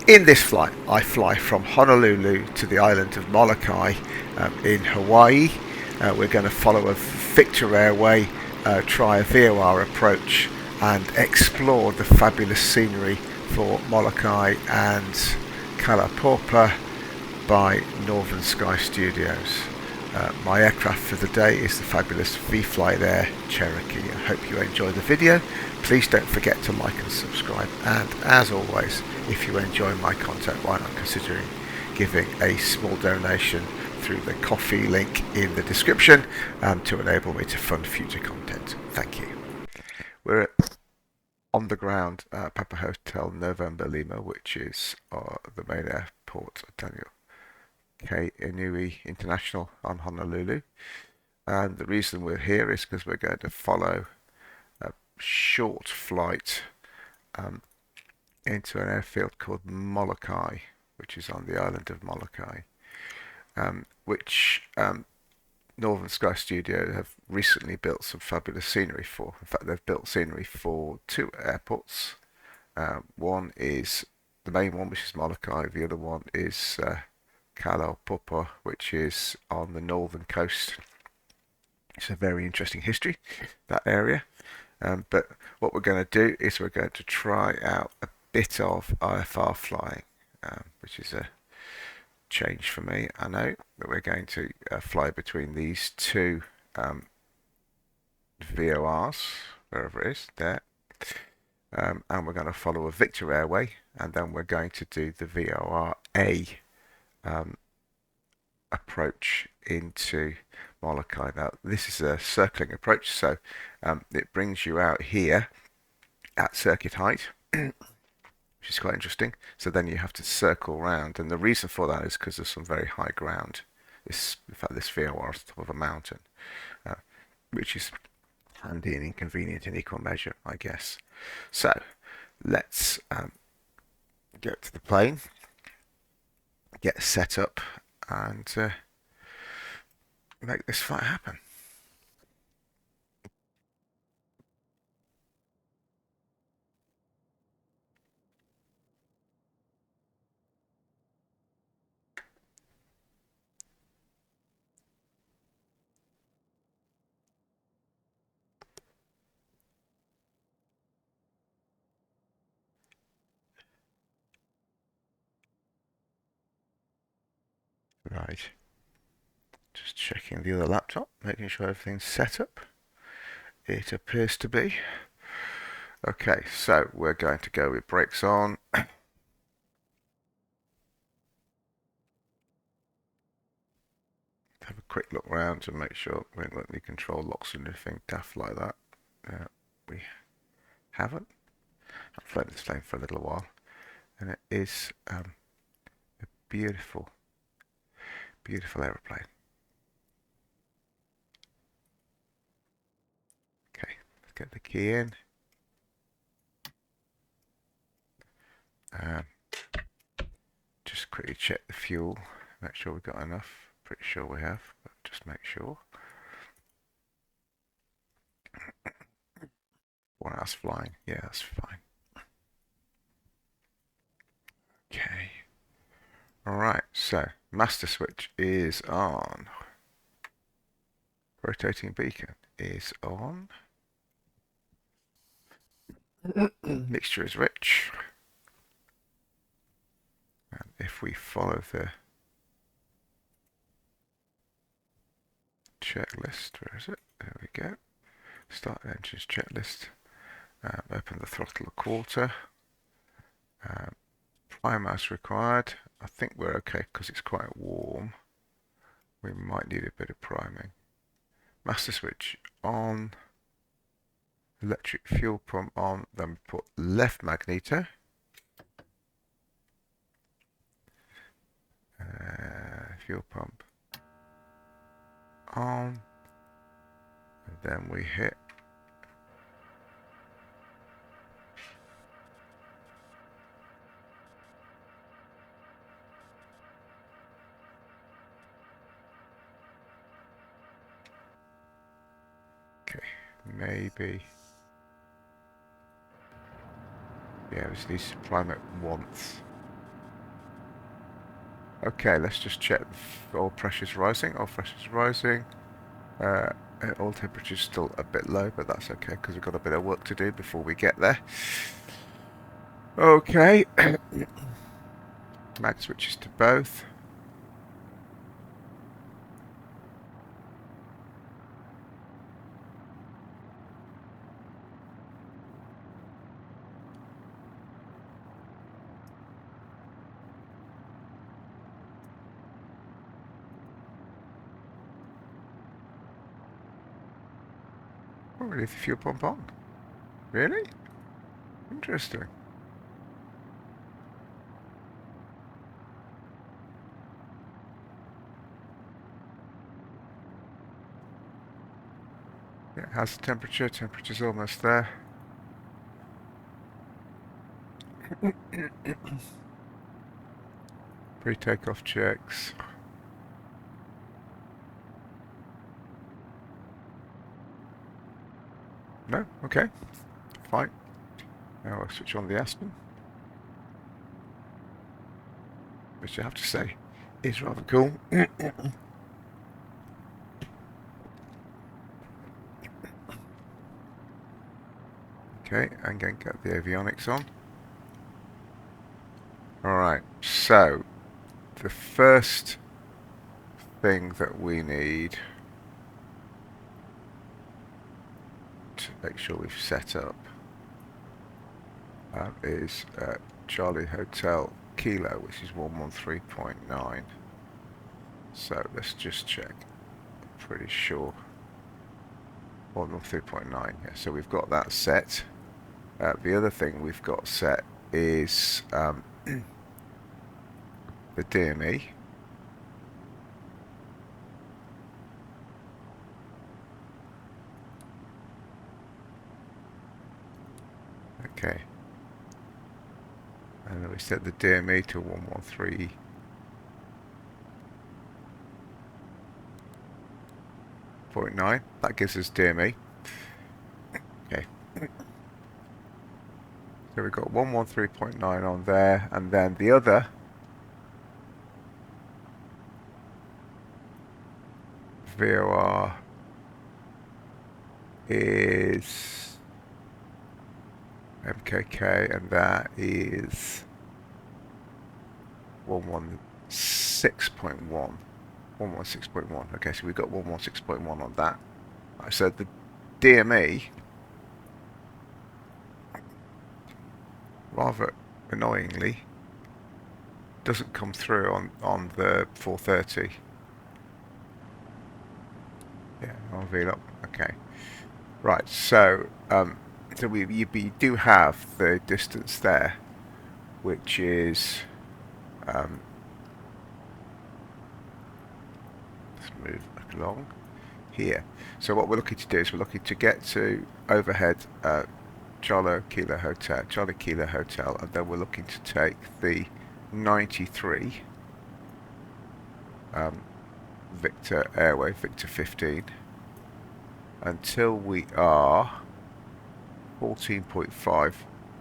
In this flight, I fly from Honolulu to the island of Molokai in Hawaii. We're going to follow a Victor Airway, try a VOR approach, and explore the fabulous scenery for Molokai and Kalaupapa by Northern Sky Studios. My aircraft for the day is the fabulous VFlyteAir Cherokee. I hope you enjoy the video. Please don't forget to like and subscribe, and as always, if you enjoy my content, why not considering giving a small donation through the coffee link in the description to enable me to fund future content. Thank you. We're on the ground at Papa Hotel November Lima, which is the main airport of Daniel K. Inouye International on Honolulu. And the reason we're here is because we're going to follow a short flight into an airfield called Molokai, which is on the island of Molokai, which Northern Sky Studio have recently built some fabulous scenery for. In fact, they've built scenery for two airports. One is the main one, which is Molokai. The other one is Kalaupapa, which is on the northern coast. It's a very interesting history, that area. But what we're going to do is we're going to try out a bit of IFR flying, which is a change for me. I know that we're going to fly between these two VORs, wherever it is, there. And we're going to follow a Victor Airway, and then we're going to do the VOR-A approach into Molokai. Now, this is a circling approach, so it brings you out here at circuit height, which is quite interesting. So then you have to circle round, and the reason for that is because there's some very high ground. In fact, this VOR is top of a mountain, which is handy and inconvenient in equal measure, I guess. So let's get to the plane, get set up, and make this flight happen. Right. Just checking the other laptop, making sure everything's set up. It appears to be. Okay, so we're going to go with brakes on. Have a quick look around to make sure we haven't got any control locks or anything daft like that. We haven't. I've flown this plane for a little while, and it is a beautiful, beautiful aeroplane. Okay, let's get the key in. Just quickly check the fuel, make sure we've got enough. Pretty sure we have, but just make sure. 1 hour's flying, yeah, that's fine. Okay. Alright, so master switch is on. Rotating beacon is on. Mixture is rich. And if we follow the checklist, where is it? There we go. Start engines checklist. Open the throttle a quarter. Prime mouse required. I think we're okay because it's quite warm. We might need a bit of priming. Master switch on. Electric fuel pump on. Then put left magneto. Fuel pump on. And then we hit maybe. Yeah, we just need to prime it once. Okay, let's just check oil pressure's rising. Oil pressure's rising. Oil temperature's still a bit low, but that's okay because we've got a bit of work to do before we get there. Okay. Mag switches to both. Oh, leave the fuel pump on. Really? Interesting. Yeah, how's the temperature? Temperature's almost there. Pre-takeoff checks. No? Okay. Fine. Now I'll switch on the Aspen. Which I have to say is rather cool. Okay, I'm going to get the avionics on. Alright, so the first thing that we need to make sure we've set up is Charlie Hotel Kilo, which is 113.9. So let's just check. I'm pretty sure 113.9. Yeah, so we've got that set. The other thing we've got set is the DME. Okay. And then we set the DME to 113.9. That gives us DME. Okay. So we've got 113.9 on there, and then the other VOR is MKK, and that is 116.1. 116.1. Okay, so we've got 116.1 on that. I said the DME, rather annoyingly, doesn't come through on the 430. Yeah, on VLOP. Okay. Right, so so we do have the distance there, which is let's move back along here. So what we're looking to do is we're looking to get to overhead Charlie Kilo Hotel, and then we're looking to take the 93 Victor Airway, Victor 15, until we are 14.5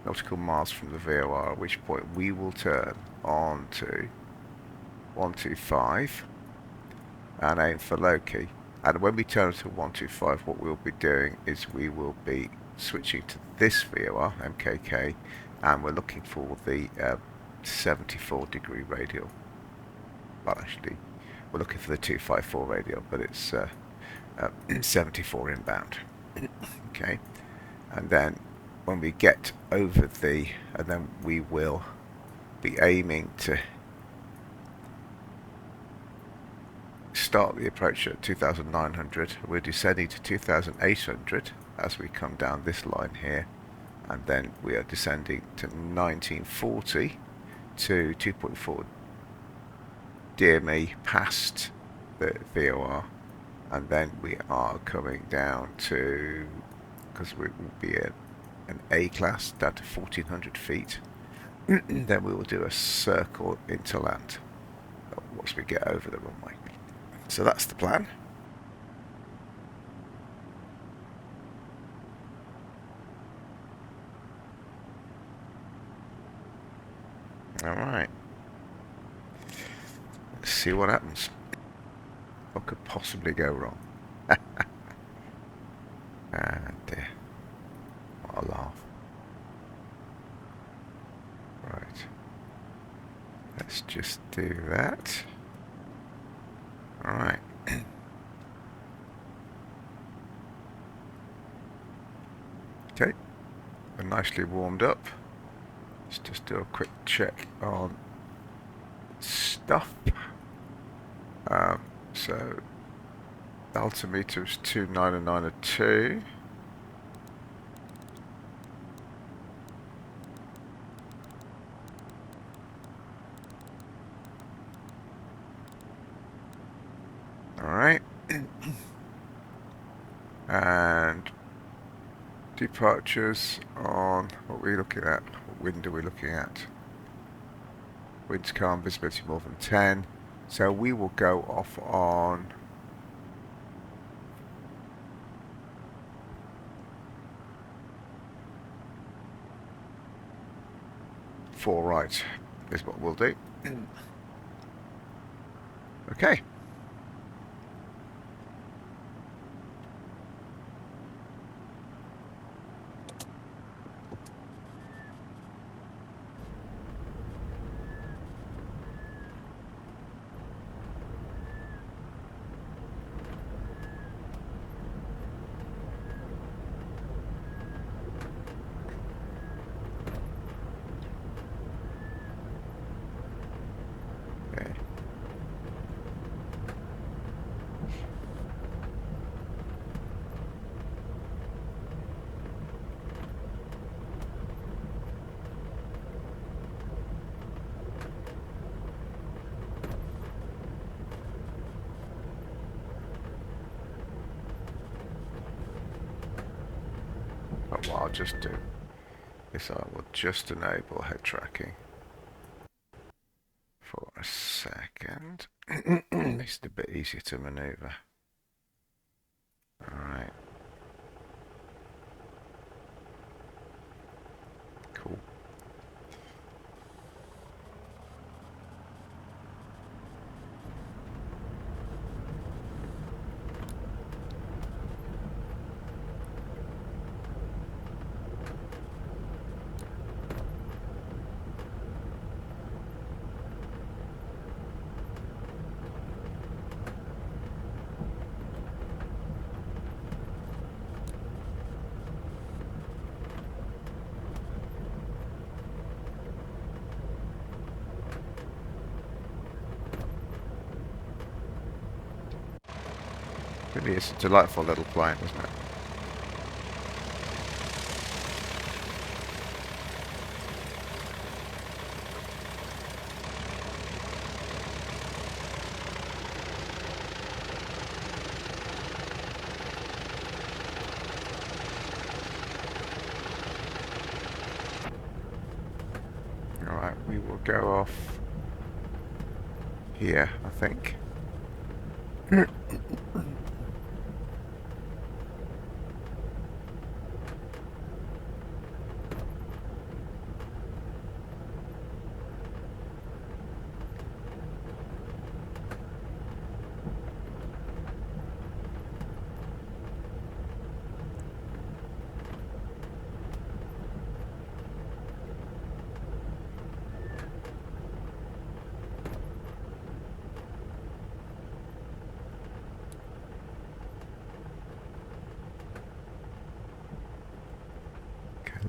nautical miles from the VOR, at which point we will turn on to 125 and aim for Loki. And when we turn to 125, what we'll be doing is we will be switching to this VOR, MKK, and we're looking for the 74 degree radial. Well, actually, we're looking for the 254 radial, but it's 74 inbound. Okay, and then when we get over and then we will be aiming to start the approach at 2,900. We're descending to 2,800 as we come down this line here, and then we are descending to 1940 to 2.4 DME past the VOR, and then we are coming down to, because we will be an A class down to 1,400 feet. Then we will do a circle into land once we get over the runway. So that's the plan. Alright. see what happens. What could possibly go wrong? Ah, dear. What a laugh. Right. Let's just do that. Alright. Okay. We're nicely warmed up. Let's just do a quick check on stuff. So altimeter is 29902. Alright. And departures on, what are we looking at? What wind are we looking at? Wind's calm, visibility more than 10. So we will go off on four right is what we'll do. Okay. But what I'll just do is I will just enable head tracking for a second. Makes it a bit easier to maneuver. Alright. Cool. Really is a delightful little plane, isn't it? Alright, we will go off here, I think.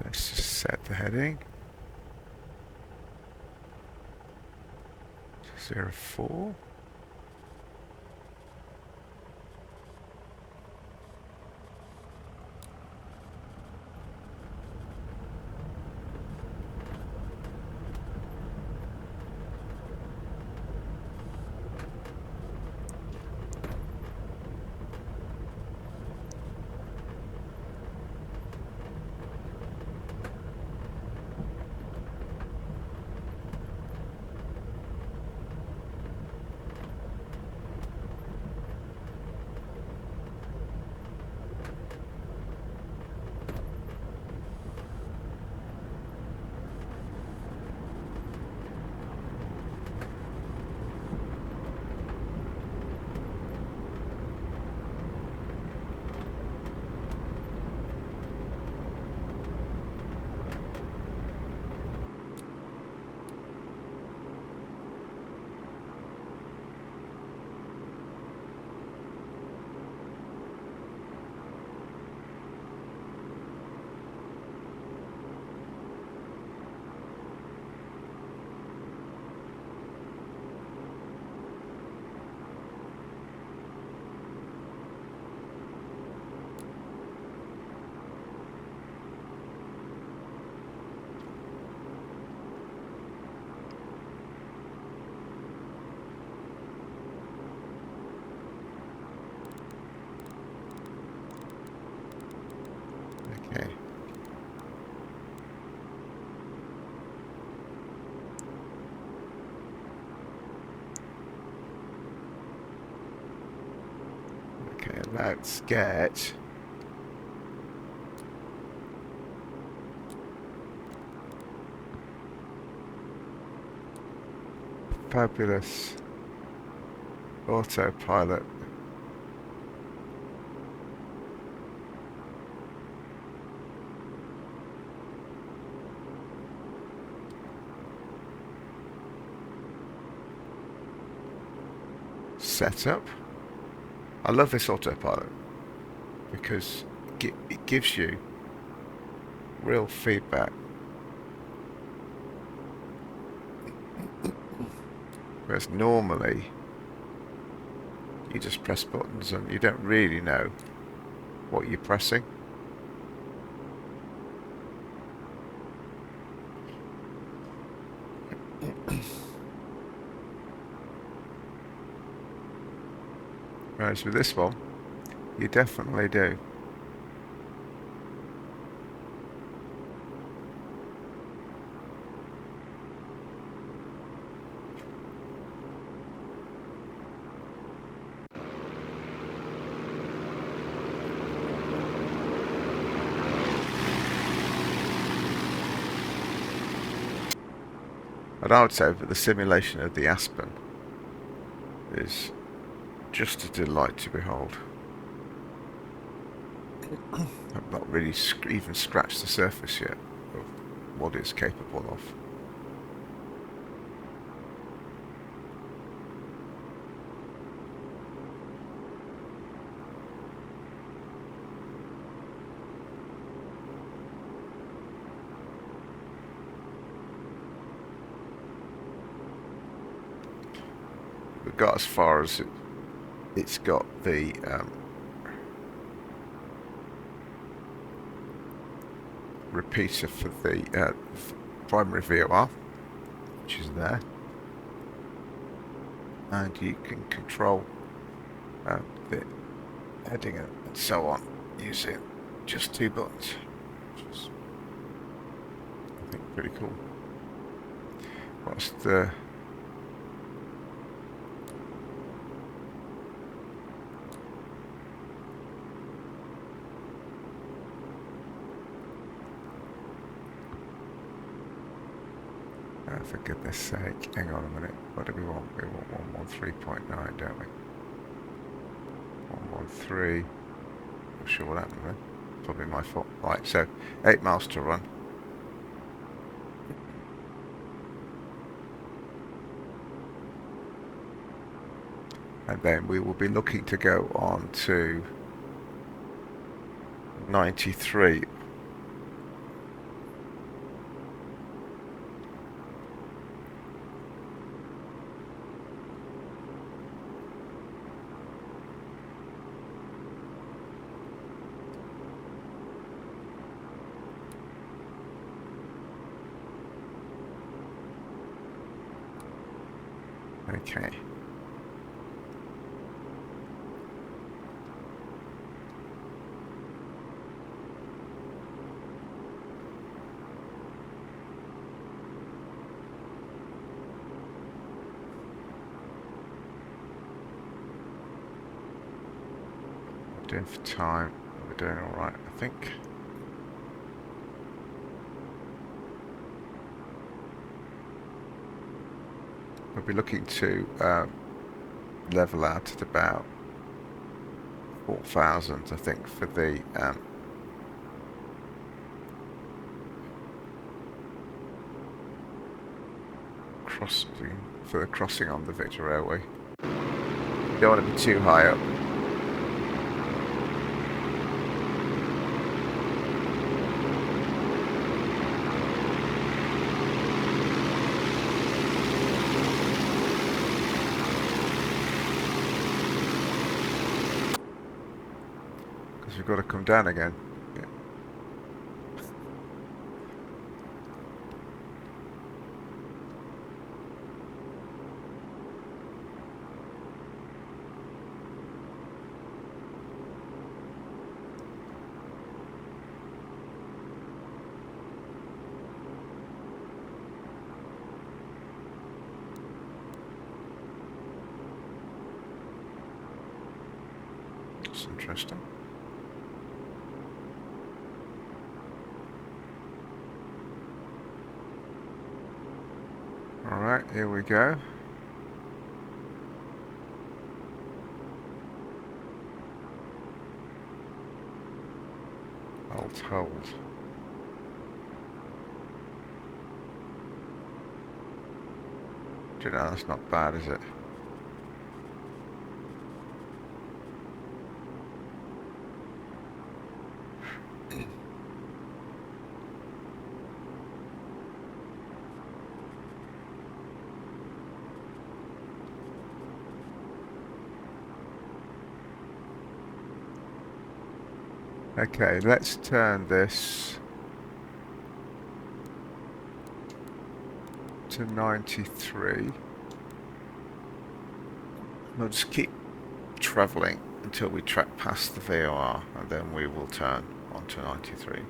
Let's just set the heading. 04. let's get fabulous autopilot. Setup. I love this autopilot because it gives you real feedback. Whereas normally you just press buttons and you don't really know what you're pressing. Whereas with this one, you definitely do. And I would say that the simulation of the Aspen is just a delight to behold. I've not really even scratched the surface yet of what it's capable of. We got as far as it's got the repeater for the primary VOR, which is there, and you can control the heading and so on using just 2 buttons, which is, I think, pretty cool. What's the for goodness sake, hang on a minute, what do we want? We want 113.9, don't we? 113, not sure what happened there, probably my fault. Right, so 8 miles to run. And then we will be looking to go on to 93. Okay. We're doing for time. We're doing all right, I think. We'll be looking to level out at about 4,000, I think, for the crossing on the Victor Airway. You don't want to be too high up. Because we've got to come down again. Yeah. That's interesting. Alright, here we go. Alt hold. Do you know, that's not bad, is it? Okay, let's turn this to 93. We'll just keep travelling until we track past the VOR, and then we will turn onto 93.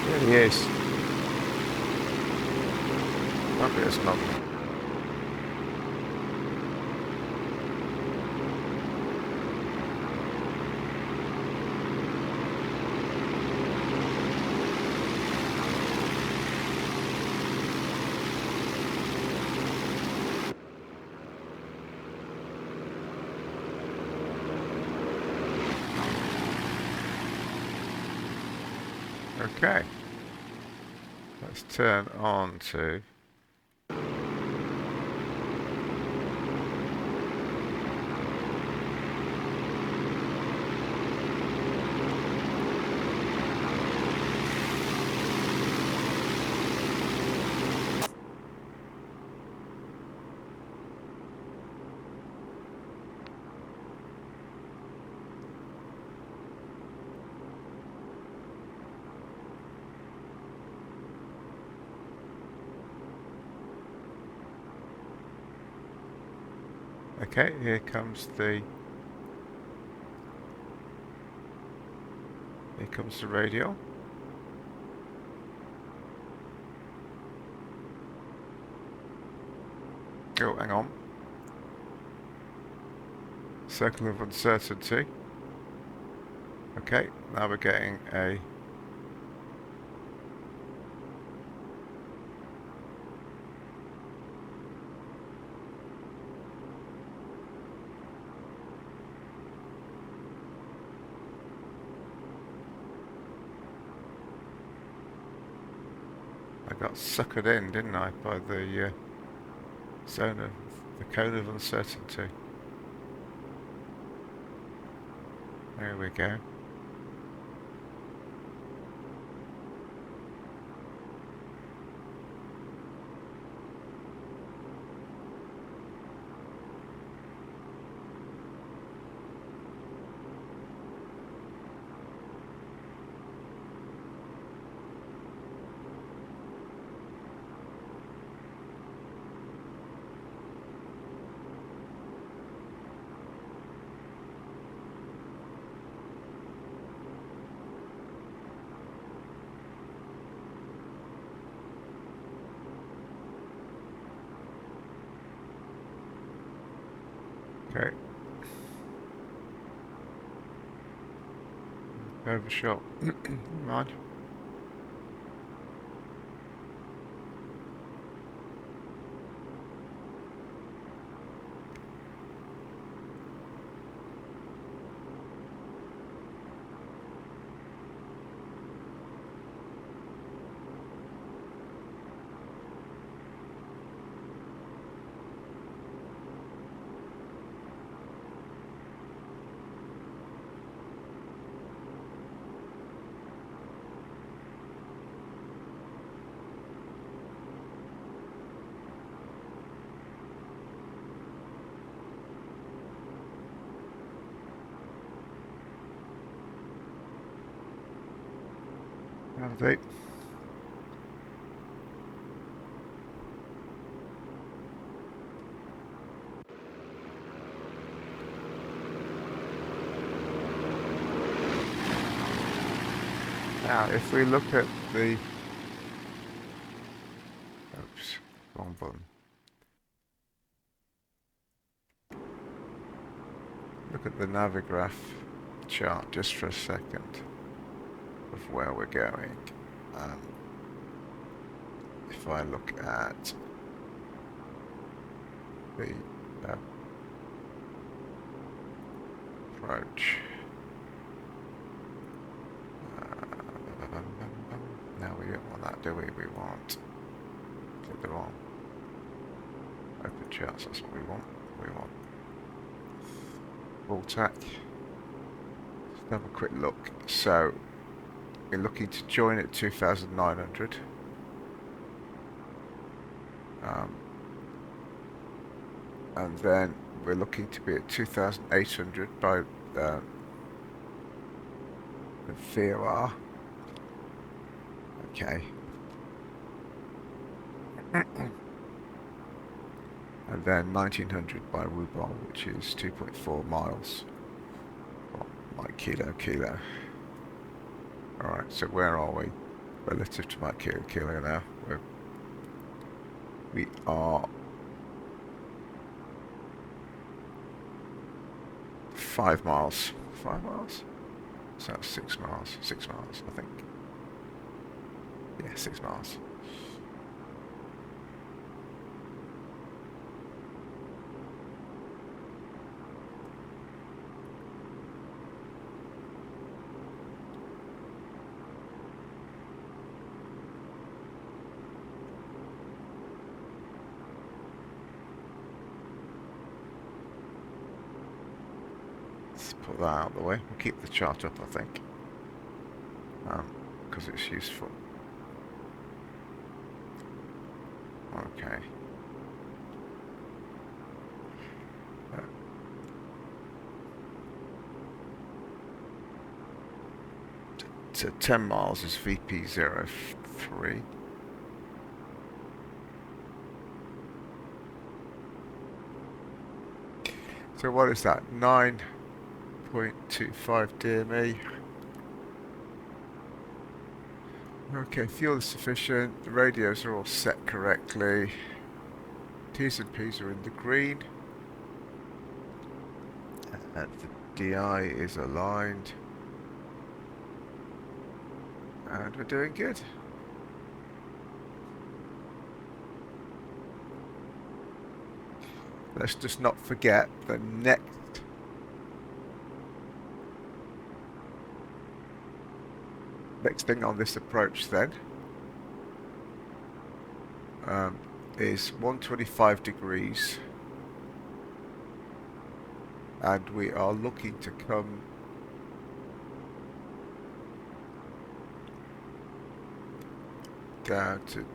There he is. Might be a snuggle. Okay, let's turn on to okay, here comes the radio. Oh, hang on. Circle of uncertainty. Okay, now we're getting a I got suckered in, didn't I, by the zone of the cone of uncertainty. There we go. Okay. Overshot. Mind. Navigate. Now, if we look at the... Oops, wrong button. Look at the Navigraph chart just for a second of where we're going. If I look at the approach, now we don't want that, do we? We want the wrong open charts. That's what we want. We want full tack. Let's have a quick look. So we're looking to join at 2,900. And then we're looking to be at 2,800 by the VOR. Okay. And then 1,900 by Rubon, which is 2.4 miles. Oh, my kilo. Alright, so where are we relative to my kilo now? We are 5 miles. 5 miles? So 6 miles. 6 miles, I think. Yeah, 6 miles. Let's put that out of the way. We'll keep the chart up, I think, because it's useful. Okay. So 10 miles is VP03. So what is that? 9.25 dear me. Okay, fuel is sufficient. The radios are all set correctly. T's and P's are in the green. And the DI is aligned. And we're doing good. Let's just not forget the next thing on this approach then is 125 degrees, and we are looking to come down to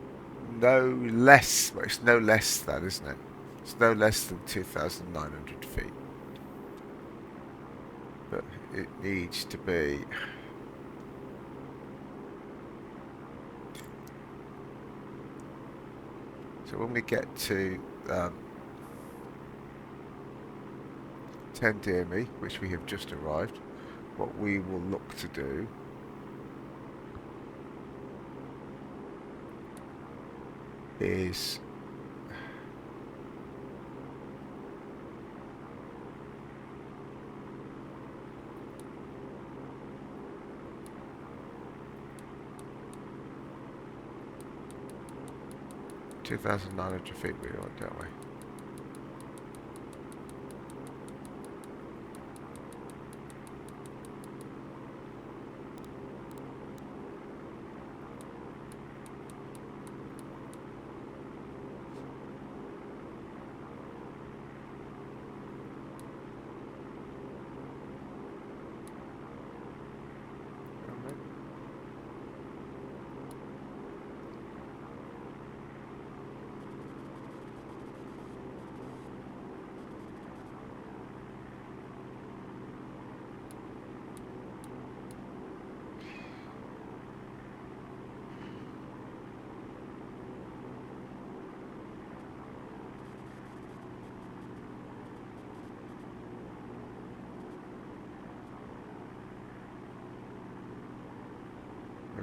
no less, well, it's no less than, isn't it? It's no less than 2,900 feet, but it needs to be so when we get to 10 dear me, which we have just arrived, what we will look to do is $2,900 feet we want, don't we?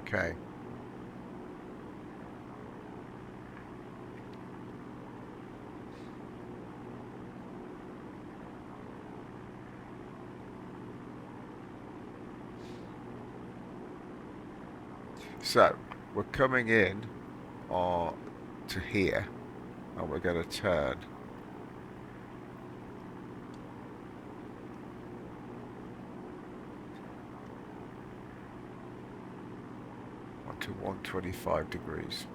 Okay. So we're coming in to here, and we're going to turn. Onto 125 degrees.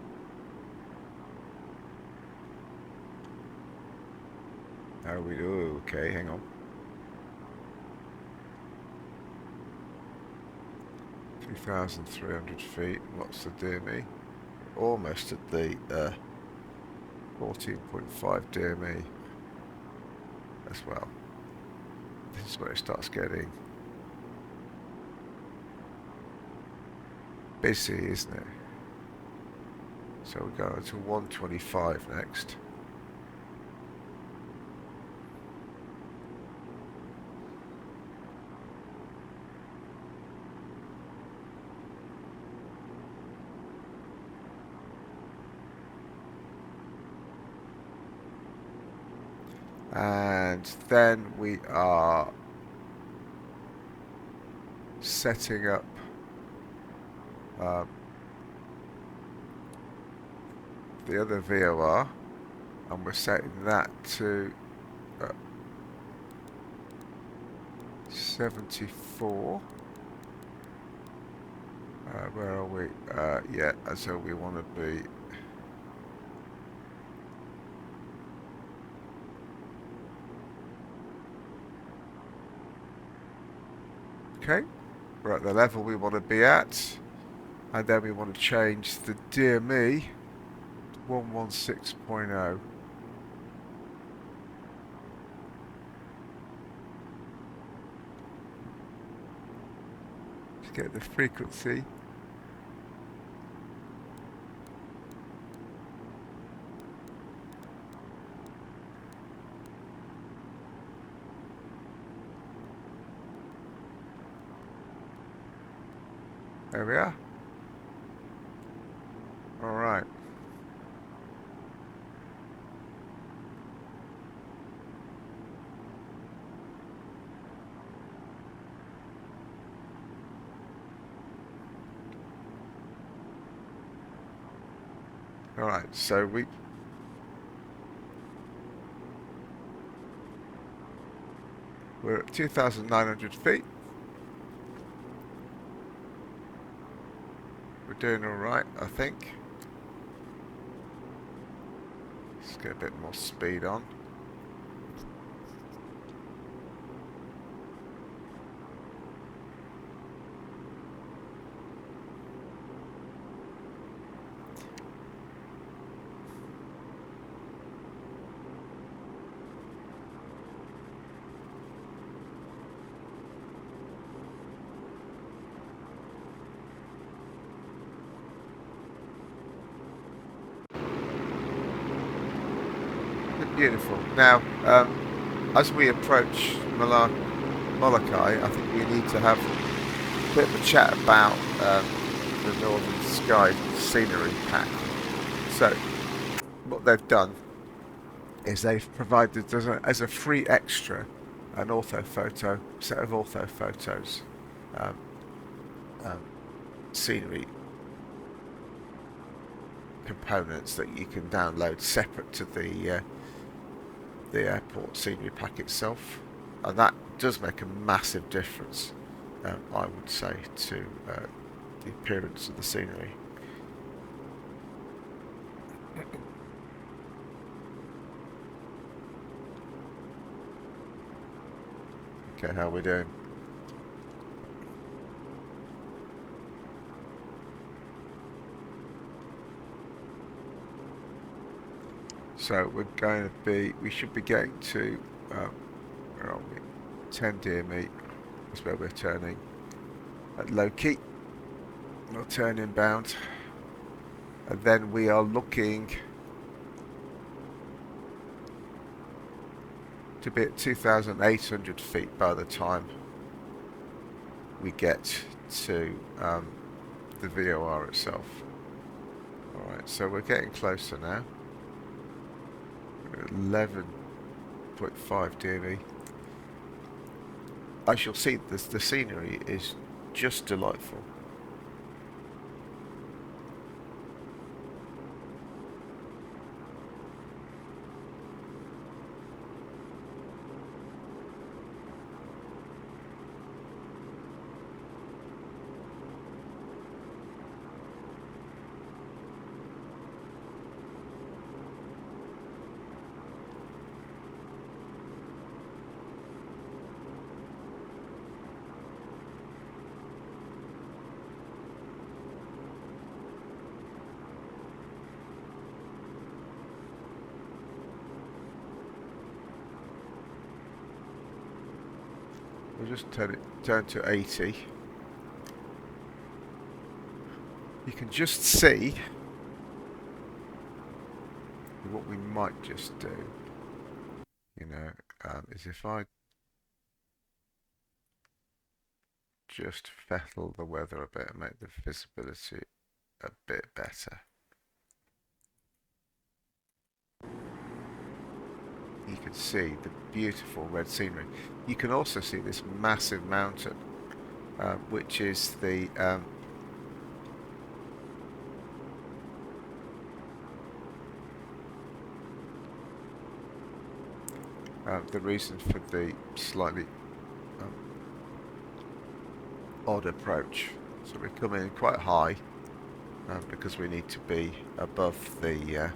How we do? Okay, hang on. 2,300 feet. What's the DME? Almost at the 14.5 DME as well. This is where it starts getting busy, isn't it? So we're going to 125 next. And then we are setting up the other VOR, and we're setting that to 74. Where are we? Yeah, so we want to be. Okay, we're at the level we want to be at, and then we want to change the DME to 116.0. Just get the frequency. There we are. All right. All right. So we're at 2,900 feet. We're doing all right, I think. Let's get a bit more speed on. Beautiful. Now, as we approach Molokai, I think we need to have a bit of a chat about the Northern Sky scenery pack. So, what they've done is they've provided as a free extra an orthophoto set of orthophotos, scenery components that you can download separate to the airport scenery pack itself, and that does make a massive difference, I would say, to the appearance of the scenery. Okay, how are we doing? So we're going to be, we should be getting to, where are we? 10 DME is where we're turning at low key. We'll turn inbound. And then we are looking to be at 2,800 feet by the time we get to the VOR itself. Alright, so we're getting closer now. We're at 11.5 dB. As you'll see, the scenery is just delightful. We'll just turn it down to 80. You can just see what we might just do, you know, is if I just fettle the weather a bit and make the visibility a bit better. You can see the beautiful red scenery. You can also see this massive mountain, which is the reason for the slightly odd approach. So we're coming in quite high because we need to be above the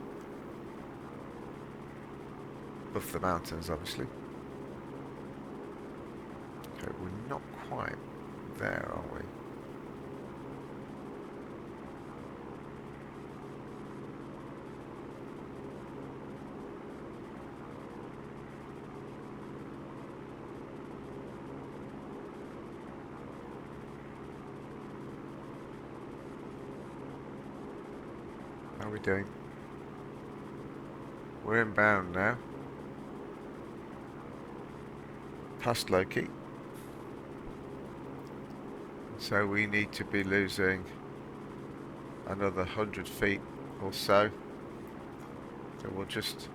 mountains, obviously. Okay, we're not quite there, are we? How are we doing? We're inbound now. Past Loki. So we need to be losing another 100 feet or so. So we'll just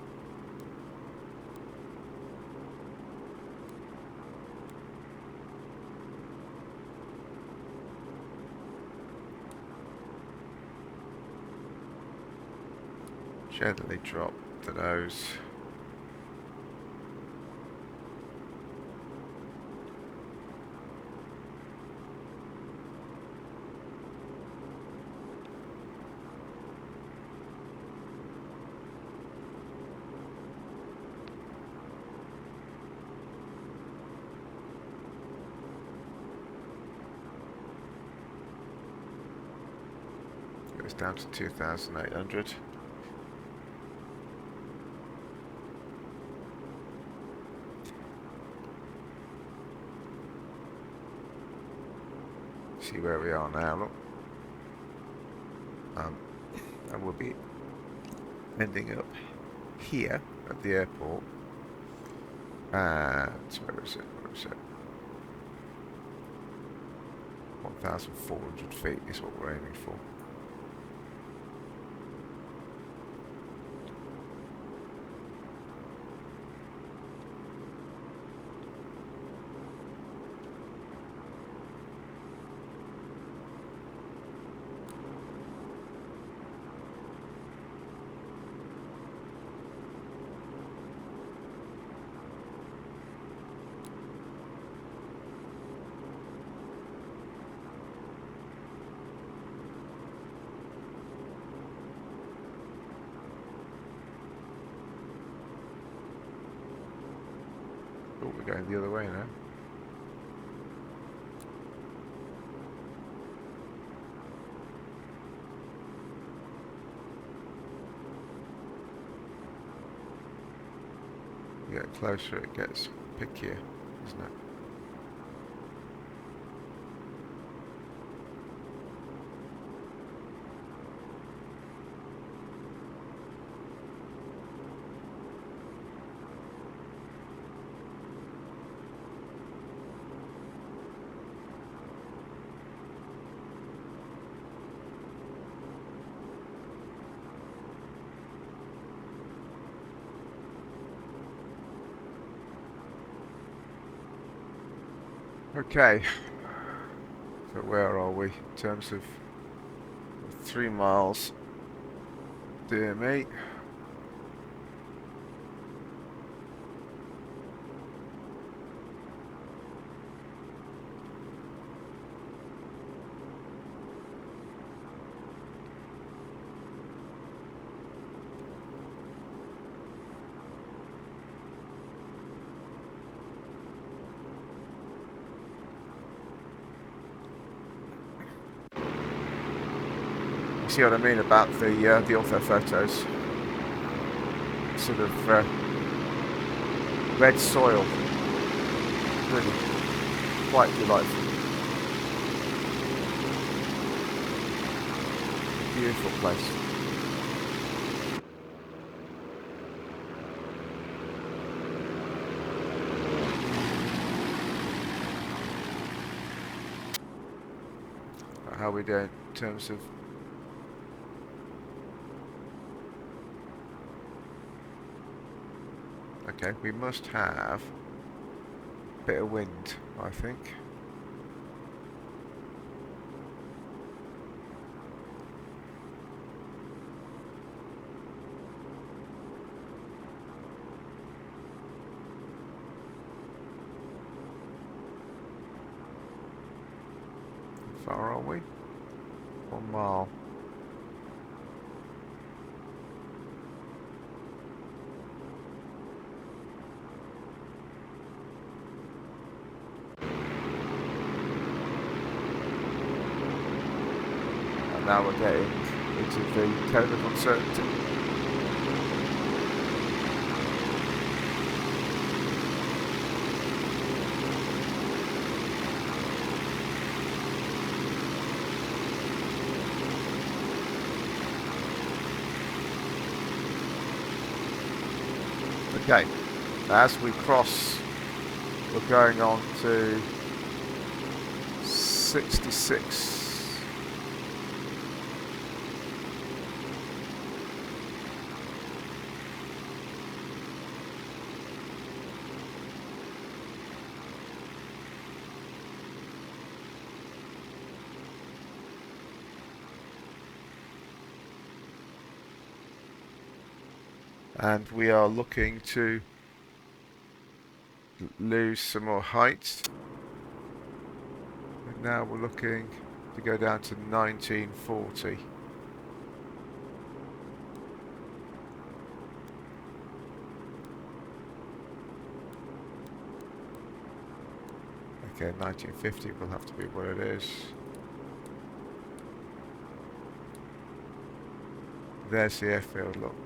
gently drop the nose. Goes down to 2,800. See where we are now, look. And we'll be ending up here at the airport. And where is it? Where is it? 1,400 feet is what we're aiming for. Oh, we're going the other way now. You get closer, it gets pickier, isn't it? Okay, so where are we in terms of 3 miles, dear me. You see what I mean about the ortho photos? Sort of red soil, really quite delightful. Beautiful place. How are we doing in terms of... Okay, we must have a bit of wind, I think. How far are we? 1 mile. And now we're getting into the cone of uncertainty. Okay, as we cross, we're going on to 66. And we are looking to lose some more height. And now we're looking to go down to 1940. Okay, 1950 will have to be what it is. There's the airfield, look.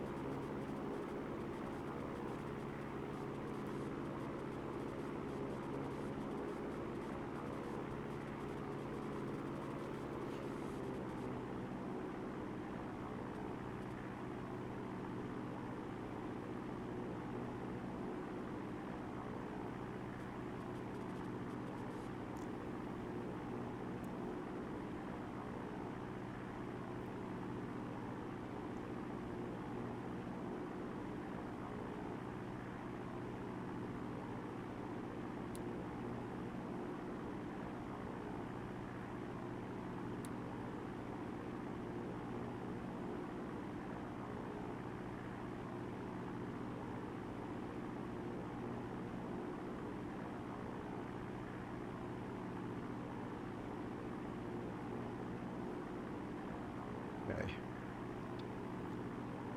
Okay.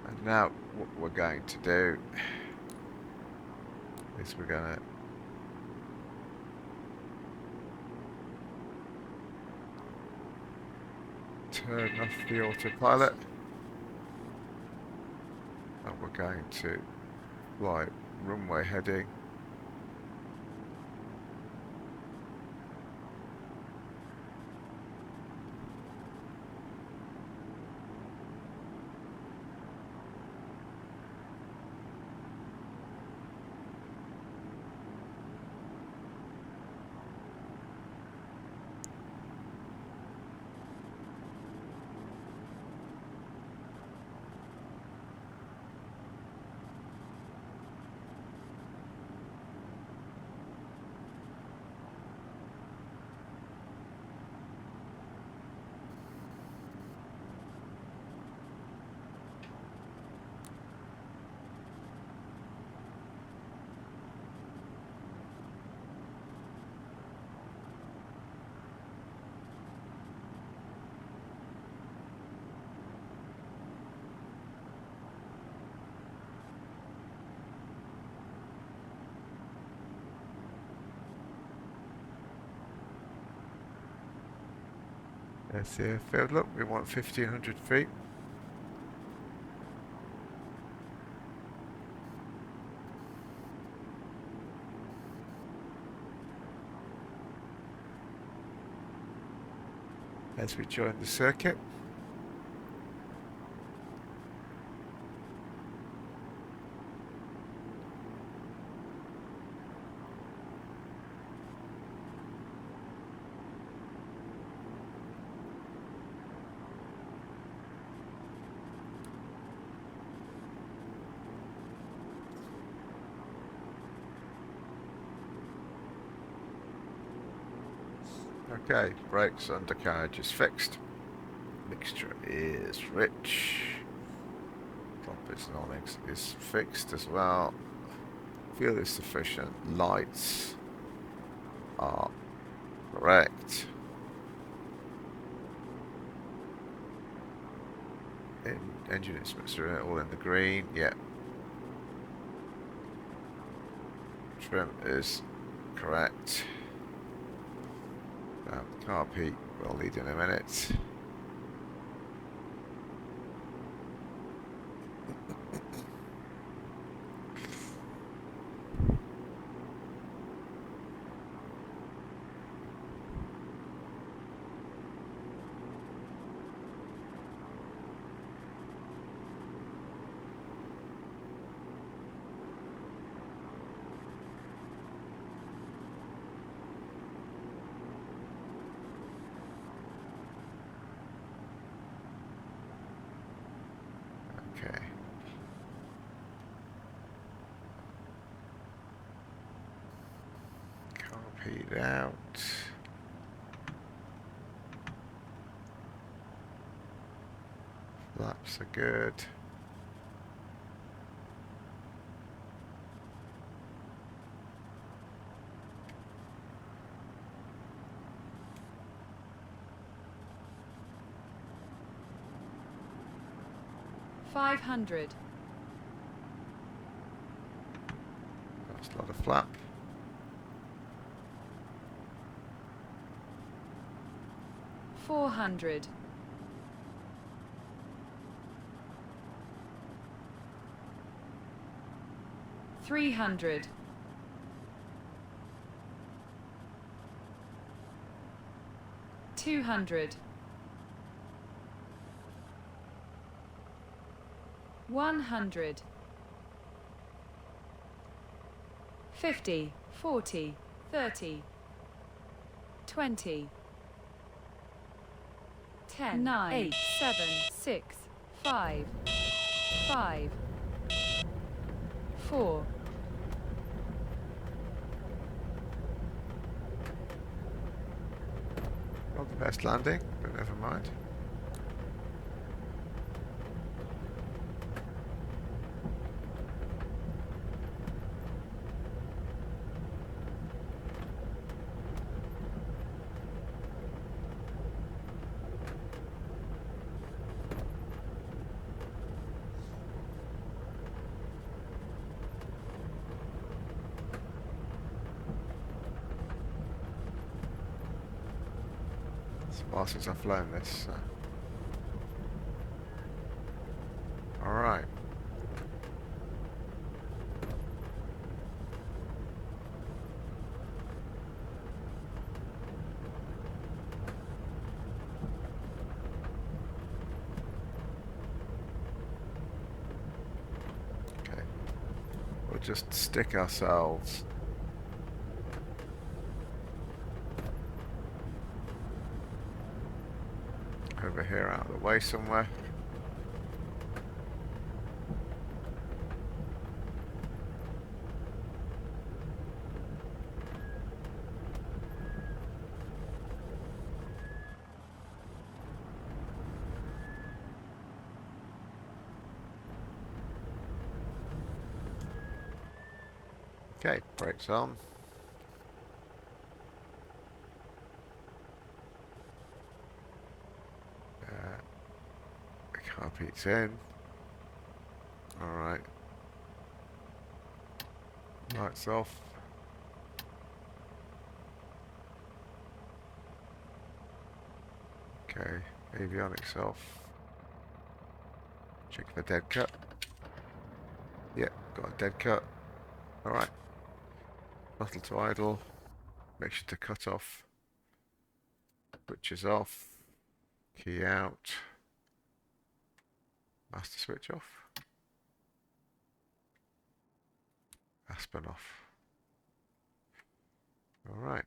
And now what we're going to do is we're going to turn off the autopilot and we're going to fly runway heading . There's the airfield. Look, we want 1,500 feet. As we join the circuit. Okay, brakes, undercarriage is fixed. Mixture is rich. Top is fixed as well. Fuel is sufficient. Lights are correct. Engine instruments are all in the green. Yeah. Trim is correct. Carb heat will lead in a minute. Okay. Carb heat out. Flaps are good. $500. That's a lot of flap. $400. $300. $200. $100. 50, 40, 30, 20, 10, 9, 8, 7, 6, 5, 5, 4. Not the best landing, but never mind. It's a while since I've flown this. Alright. Okay. We'll just stick ourselves over here out of the way somewhere. Okay, brakes on. Carb heat's in. Alright. Lights off. Okay, avionics off. Check for dead cut. Yep, got a dead cut. Alright. Throttle to idle. Make sure to cut off. Switches off. Key out. Master switch off. Aspen off. Alright.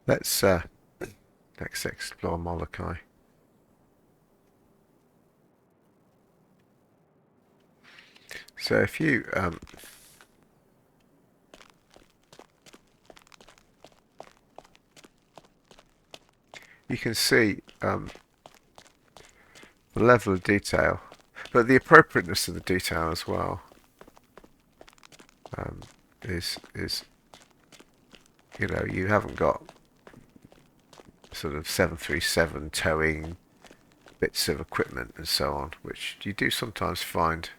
Let's explore Molokai. So if you you can see the level of detail, but the appropriateness of the detail as well is you know, you haven't got sort of 737 towing bits of equipment and so on, which you do sometimes find.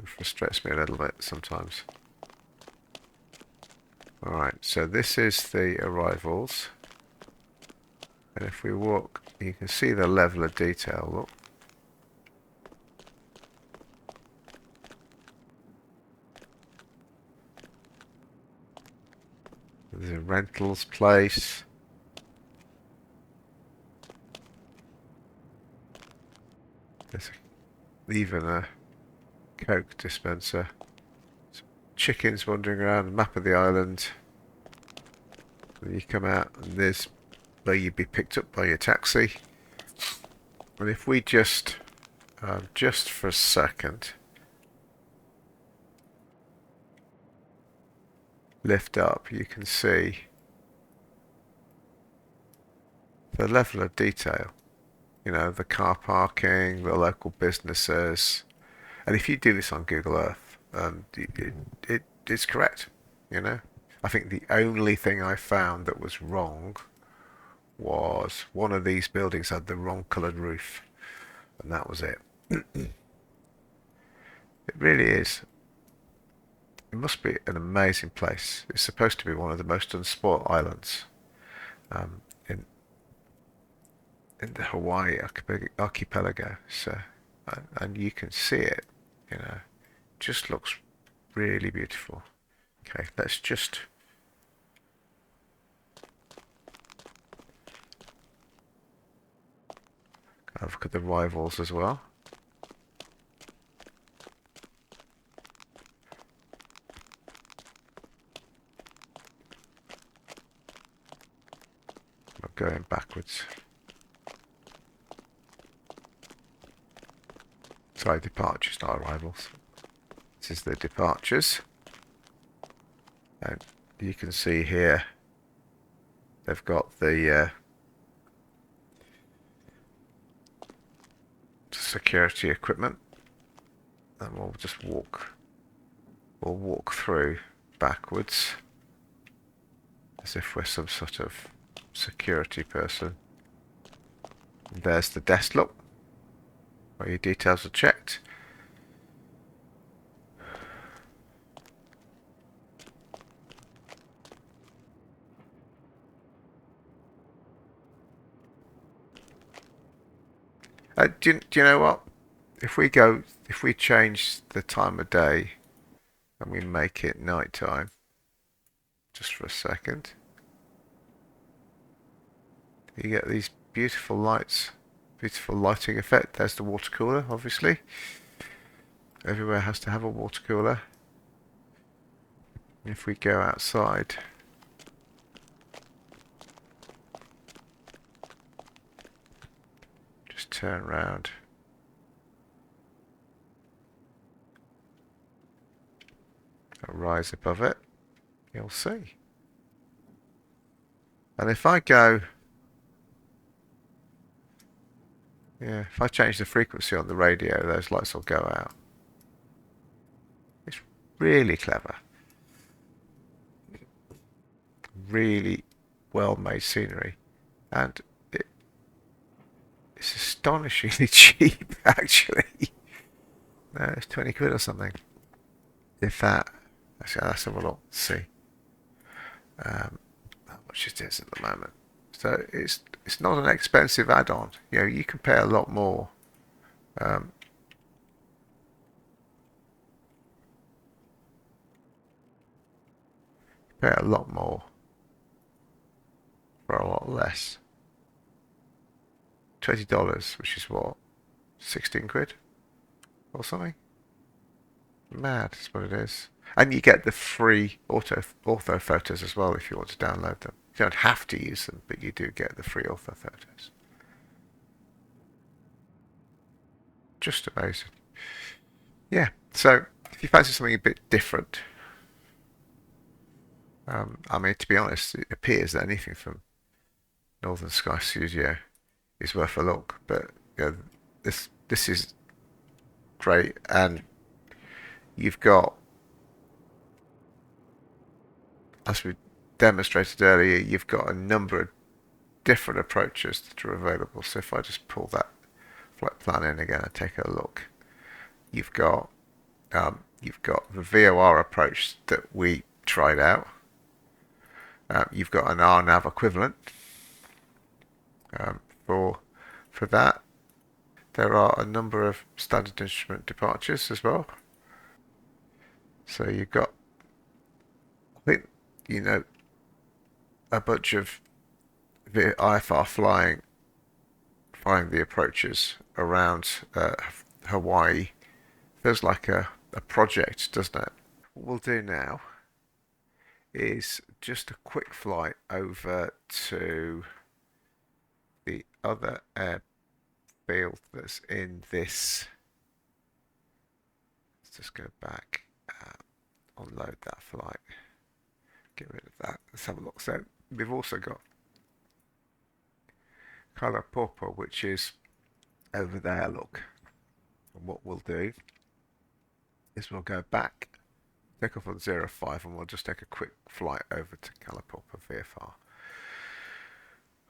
It frustrates me a little bit sometimes. Alright, so this is the arrivals. And if we walk, you can see the level of detail. Look. There's a rentals place. There's even a Coke dispenser. Some chickens wandering around, a map of the island. And you come out and there's where you'd be picked up by your taxi. And if we just for a second lift up, you can see the level of detail. You know, the car parking, the local businesses. And if you do this on Google Earth, it's correct, you know. I think the only thing I found that was wrong was one of these buildings had the wrong coloured roof, and that was it. It really is. It must be an amazing place. It's supposed to be one of the most unspoilt islands in the Hawaii archipelago. So, and you can see it. You know, just looks really beautiful. Okay, let's just have a look at the rivals as well. We're going backwards. Sorry, departures, not arrivals. This is the departures. And you can see here they've got the security equipment, and we'll just walk through backwards as if we're some sort of security person. And there's the desk look where your details are checked. Do you know what? If we change the time of day and we make it night time, just for a second, you get these beautiful lights, beautiful lighting effect. There's the water cooler, obviously. Everywhere has to have a water cooler. If we go outside, just turn around. I'll rise above it, you'll see. And if I go, yeah, if I change the frequency on the radio, those lights will go out. It's really clever. Really well made scenery. And it's astonishingly cheap, actually. No, it's 20 quid or something. If that. Actually, let's have a look. See how much it is at the moment. So it's not an expensive add-on. You know, you can pay a lot more. Pay a lot more for a lot less. $20, which is what, 16 quid or something. Mad is what it is. And you get the free ortho photos as well if you want to download them. You don't have to use them, but you do get the free ortho photos. Just amazing. Yeah, so if you fancy something a bit different, I mean, to be honest, it appears that anything from Northern Sky Studio is worth a look. But you know, this is great, and you've got, as we demonstrated earlier, you've got a number of different approaches that are available. So if I just pull that flight plan in again and take a look, you've got the VOR approach that we tried out. You've got an RNAV equivalent for that. There are a number of standard instrument departures as well. So you've got, I think, you know, a bunch of IFR flying the approaches around Hawaii. Feels like a project, doesn't it? What we'll do now is just a quick flight over to the other airfield that's in this. Let's just go back, unload that flight, get rid of that. Let's have a look. So we've also got Kalaupapa, which is over there, look. And what we'll do is we'll go back, take off on 05, and we'll just take a quick flight over to Kalaupapa VFR.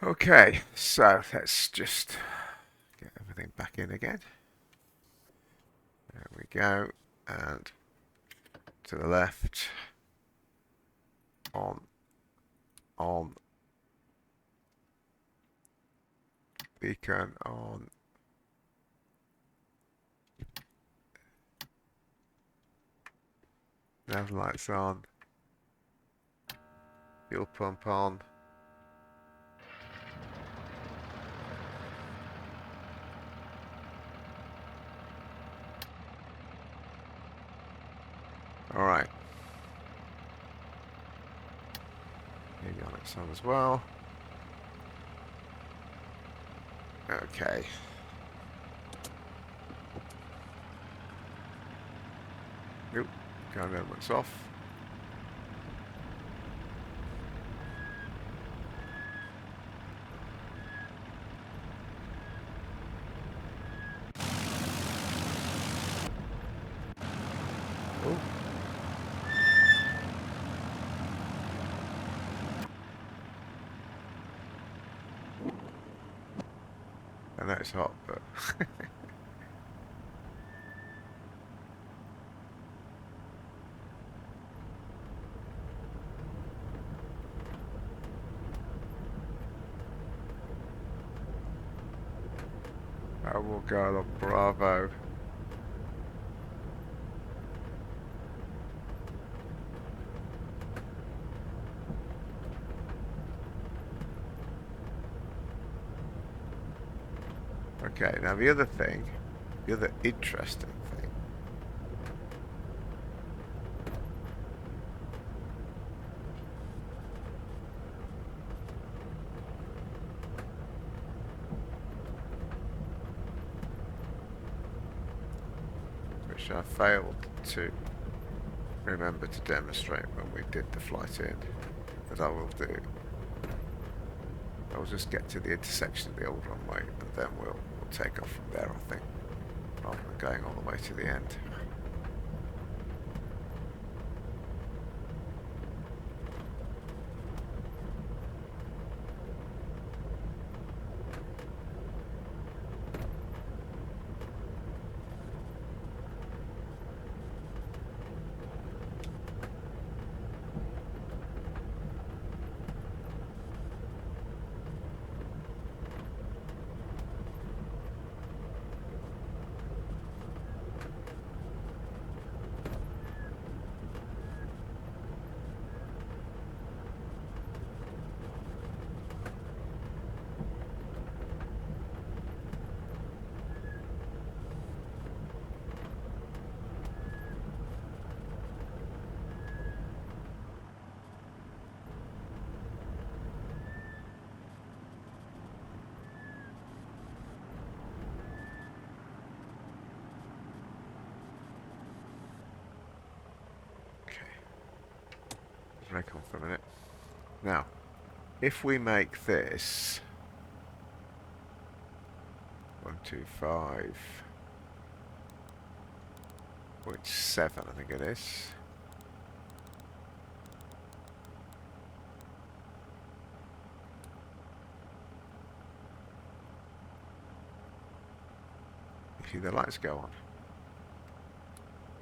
Okay, so let's just get everything back in again. There we go, and to the left, on, beacon on, nav lights on, fuel pump on. All right. Avionics on as well. Okay. Nope. Ground elements off. Oh. I know it's hot, but I will go on Bravo. Okay, now the other interesting thing, which I failed to remember to demonstrate when we did the flight in, that I will do. I'll just get to the intersection of the old runway, and then we'll take off from there, I think, rather than going all the way to the end. break on for a minute. Now, if we make this 125.7, I think it is. You see the lights go on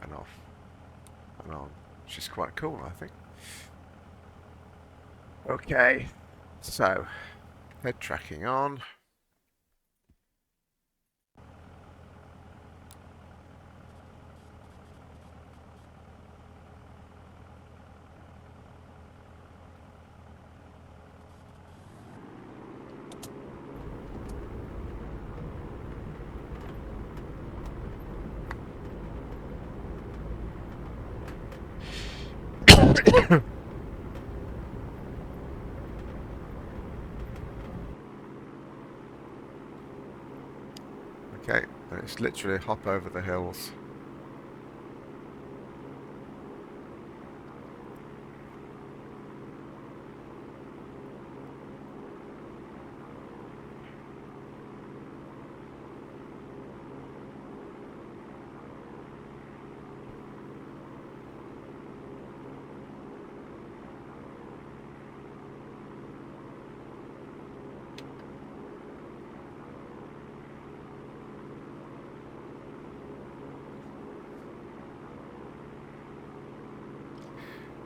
and off and on, which is quite cool, I think. Okay, so head tracking on. Okay, and it's literally a hop over the hills.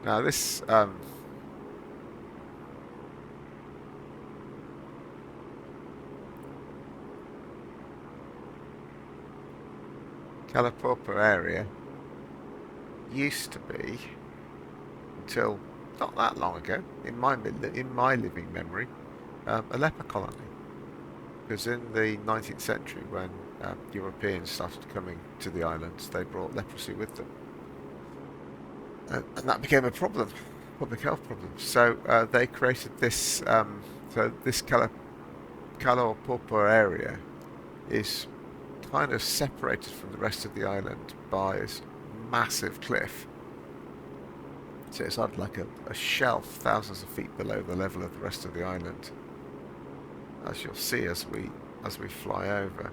Now this Kalaupapa area used to be, until not that long ago, in my living memory, a leper colony. Because in the 19th century, when Europeans started coming to the islands, they brought leprosy with them. And that became a problem, public health problem. So they created this. So this Kalaupapa area is kind of separated from the rest of the island by this massive cliff. So it's like a shelf thousands of feet below the level of the rest of the island, as you'll see as we fly over.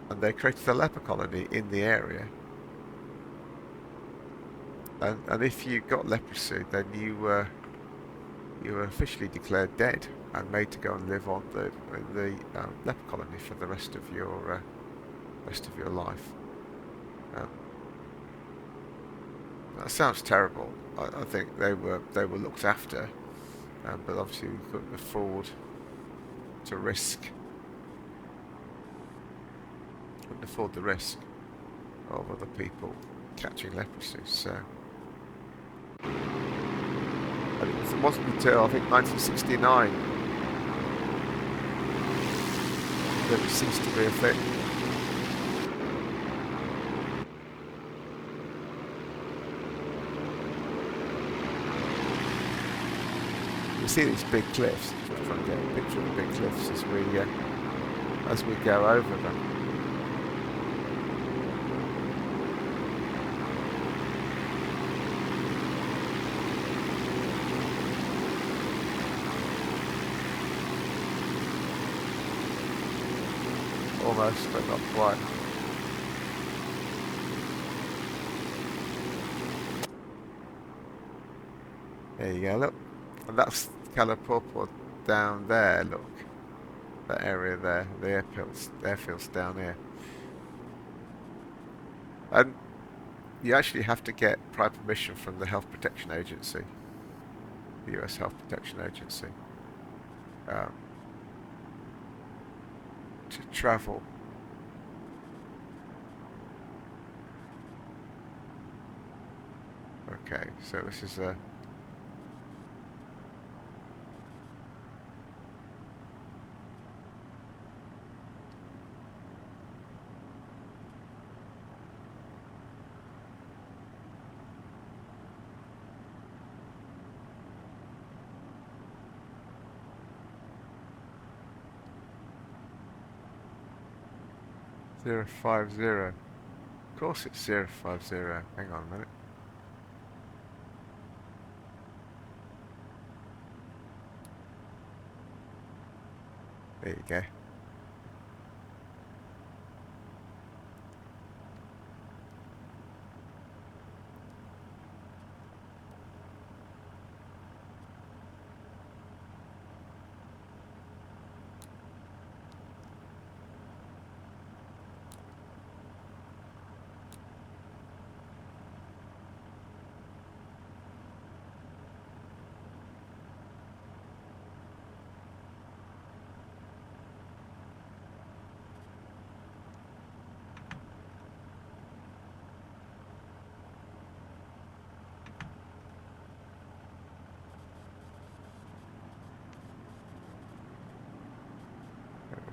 And they created a leper colony in the area. And if you got leprosy, then you were officially declared dead and made to go and live on the leper colony for the rest of your life. That sounds terrible. I think they were looked after, but obviously we couldn't afford to risk. Couldn't afford the risk of other people catching leprosy. So. And it wasn't until I think 1969 that it ceased to be a thing. You see these big cliffs. Just trying to get a picture of the big cliffs as we go over them. Almost, but not quite. There you go, look. And that's Kalaupapa down there, look. That area there, the airfield's down here. And you actually have to get prior permission from the Health Protection Agency, the US Health Protection Agency, to travel. Okay, so this is a 050. Of course it's 050. Hang on a minute. There you go.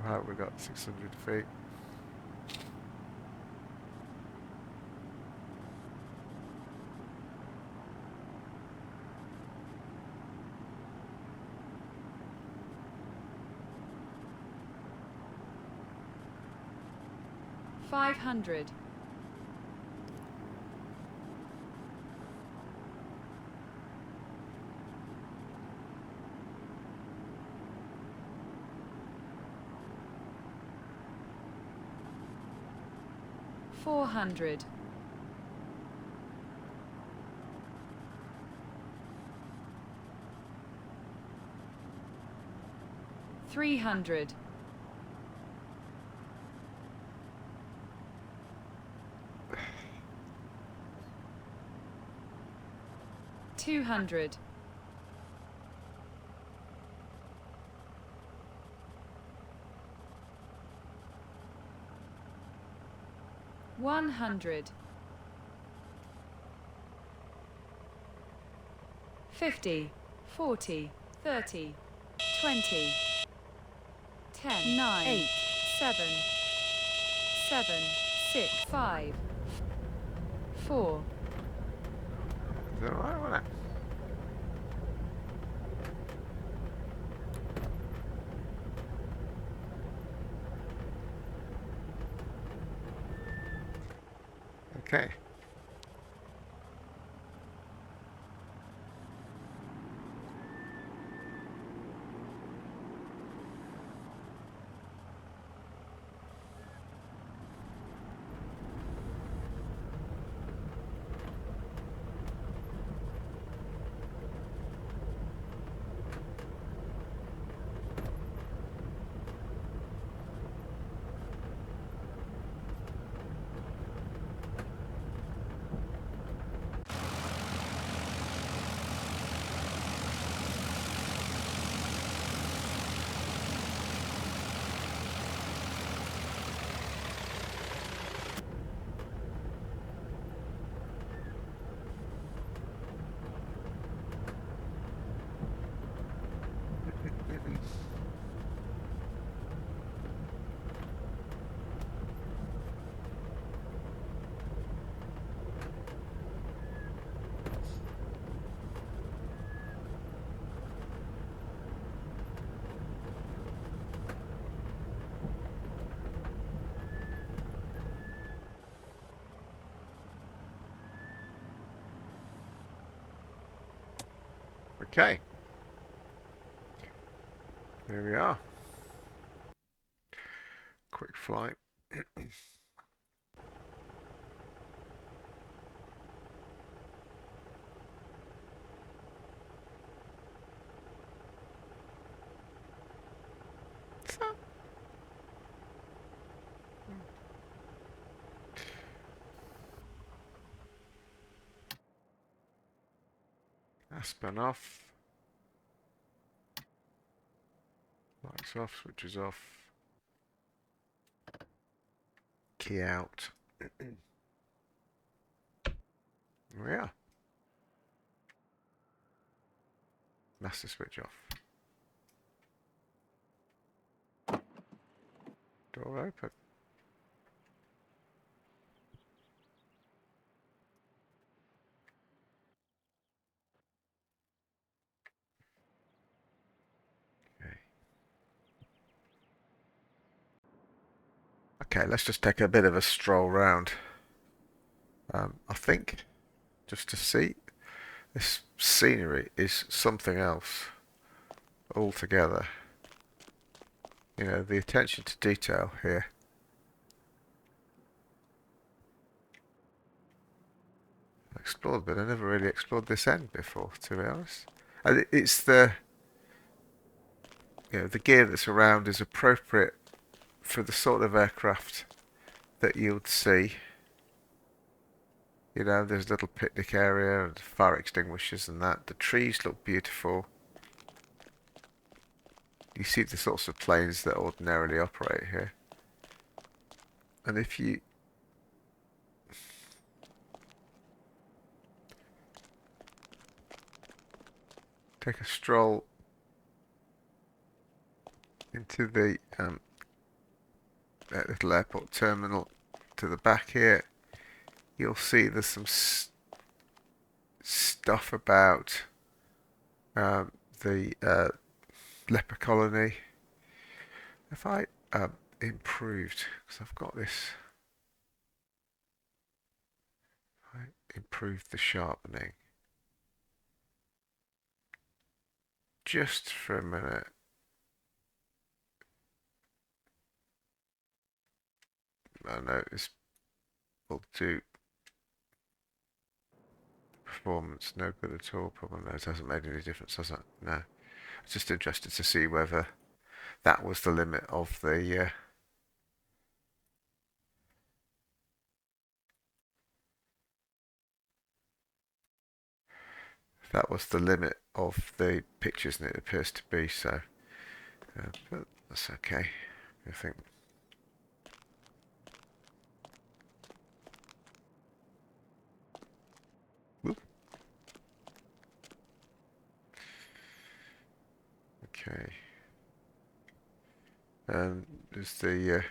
Right, we've got 600 feet. $500. 400. 300. 200. 100. 50, 40, 30, 20, 10, 9, 8, 7, 7, 6, 5, 4. Is that right, wasn't it? Okay. Okay. There we are. Quick flight. Aspen off. Lights off, switches off. Key out. There we are. Master switch off. Door open. Okay, let's just take a bit of a stroll round. I think, just to see, this scenery is something else altogether. you know, the attention to detail here. I explored, but I never really explored this end before, to be honest. And it's the, you know, the gear that's around is appropriate for the sort of aircraft that you'd see. You know, there's a little picnic area and fire extinguishers and that. The trees look beautiful. You see the sorts of planes that ordinarily operate here. And if you take a stroll into the that little airport terminal to the back here, you'll see there's some stuff about the leper colony. If I improved, because I've got this, I improved the sharpening just for a minute. I know this will do performance no good at all. Probably no, it hasn't made any difference, has it? No. I was just interested to see whether that was the limit of the pictures, and it appears to be so. But that's okay, I think. Whoop. Okay. There's the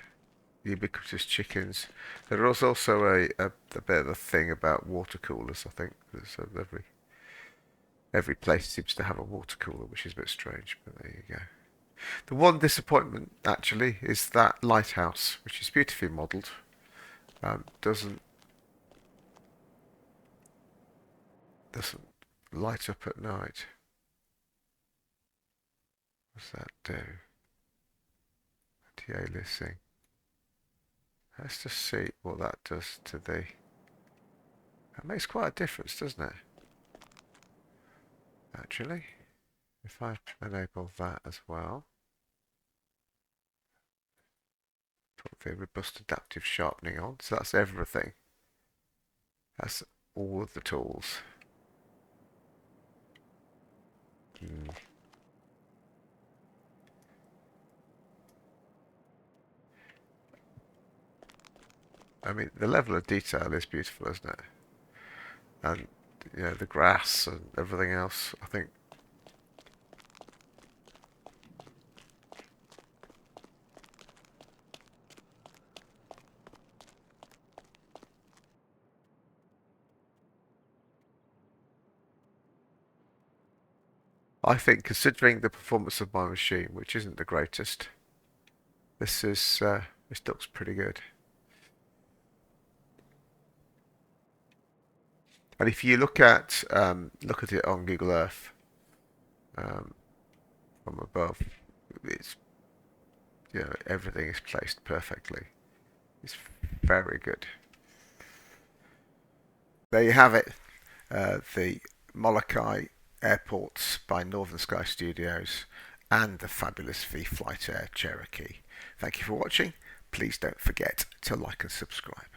ubiquitous chickens. There is also a bit of a thing about water coolers, I think. So every place seems to have a water cooler, which is a bit strange, but there you go. The one disappointment, actually, is that lighthouse, which is beautifully modelled, doesn't light up at night. What's that do? Anti-aliasing. Let's just see what that does to the... That makes quite a difference, doesn't it? Actually, if I enable that as well, put the robust adaptive sharpening on, so that's everything. That's all of the tools. I mean, the level of detail is beautiful, isn't it? And, you know, the grass and everything else, I think. I think, considering the performance of my machine, which isn't the greatest, this looks pretty good. And if you look at it on Google Earth from above, it's, you know, everything is placed perfectly. It's very good. There you have it. The Molokai airports by Northern Sky Studios and the fabulous VFlyteAir Cherokee. Thank you for watching. Please don't forget to like and subscribe.